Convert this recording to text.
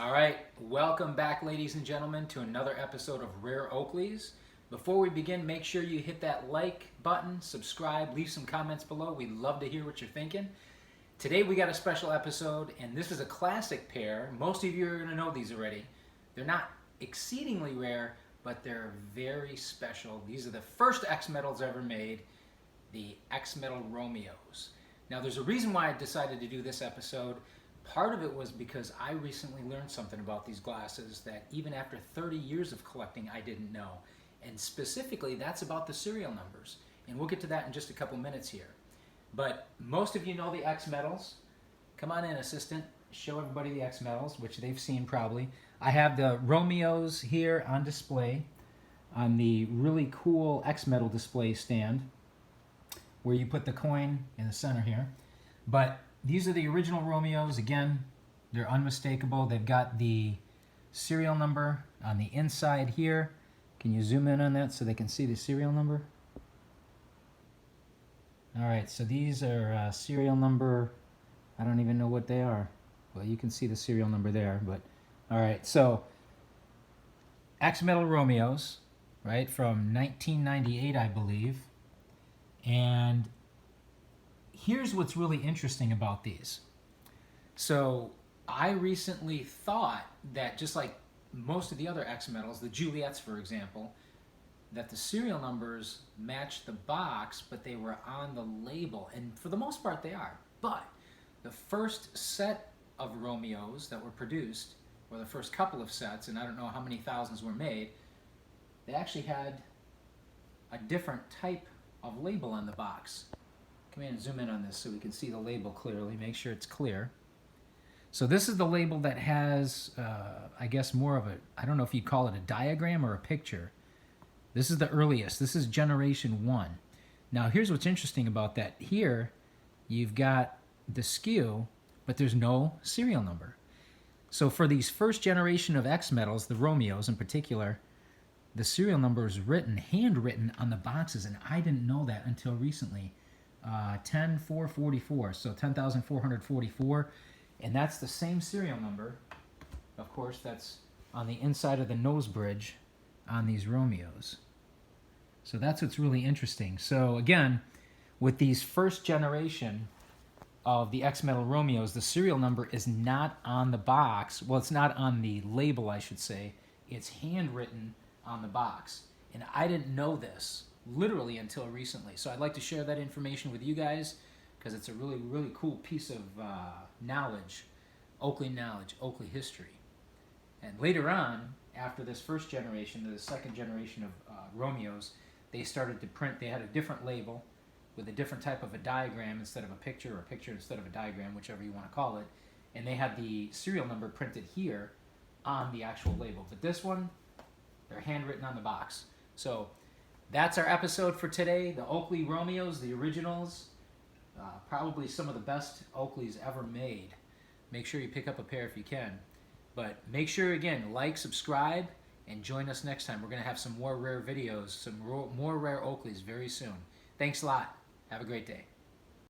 All right, welcome back, ladies and gentlemen, to another episode of Rare Oakleys. Before we begin, make sure you hit that like button, subscribe, leave some comments below. We'd love to hear what you're thinking. Today we got a special episode, and this is a classic pair. Most of you are going to know these already. They're not exceedingly rare, but they're very special. These are the first X metals ever made, the X metal Romeos. Now, there's a reason why I decided to do this episode. Part of it was because I recently learned something about these glasses that even after 30 years of collecting, I didn't know. And specifically, that's about the serial numbers. And we'll get to that in just a couple minutes here. But most of you know the X metals. Come on in, assistant. Show everybody the X metals, which they've seen probably. I have the Romeos here on display on the really cool X metal display stand where you put the coin in the center here. But these are the original Romeos. Again, they're unmistakable. They've got the serial number on the inside here. Can you zoom in on that so they can see the serial number? All right, so these are serial number, I don't even know what they are. Well, you can see the serial number there, but all right, so X Metal Romeos, right, from 1998, I believe. And here's what's really interesting about these. So I recently thought that just like most of the other X metals, the Juliets for example, that the serial numbers matched the box, but they were on the label. And for the most part they are. But the first set of Romeos that were produced, or the first couple of sets, and I don't know how many thousands were made, they actually had a different type of label on the box. Come in and zoom in on this so we can see the label clearly, make sure it's clear. So this is the label that has, I guess more of a, I don't know if you call it a diagram or a picture. This is the earliest, this is generation 1. Now here's what's interesting about that. Here, you've got the skew, but there's no serial number. So for these first generation of X metals, the Romeos in particular, the serial number is written, handwritten on the boxes, and I didn't know that until recently. 10444, so 10,444, and that's the same serial number, of course, that's on the inside of the nose bridge on these Romeos. So that's what's really interesting. So again, with these first generation of the X Metal Romeos, the serial number is not on the box. Well, it's not on the label, I should say. It's handwritten on the box. And I didn't know this literally until recently. So I'd like to share that information with you guys because it's a really, really cool piece of knowledge, Oakley knowledge, Oakley history. And later on, after this first generation, the second generation of Romeos, they started to print, they had a different label with a different type of a diagram instead of a picture, or a picture instead of a diagram, whichever you want to call it. And they had the serial number printed here on the actual label. But this one, they're handwritten on the box. So that's our episode for today. The Oakley Romeos, the originals, probably some of the best Oakleys ever made. Make sure you pick up a pair if you can. But make sure, again, like, subscribe, and join us next time. We're going to have some more rare videos, some more rare Oakleys very soon. Thanks a lot. Have a great day.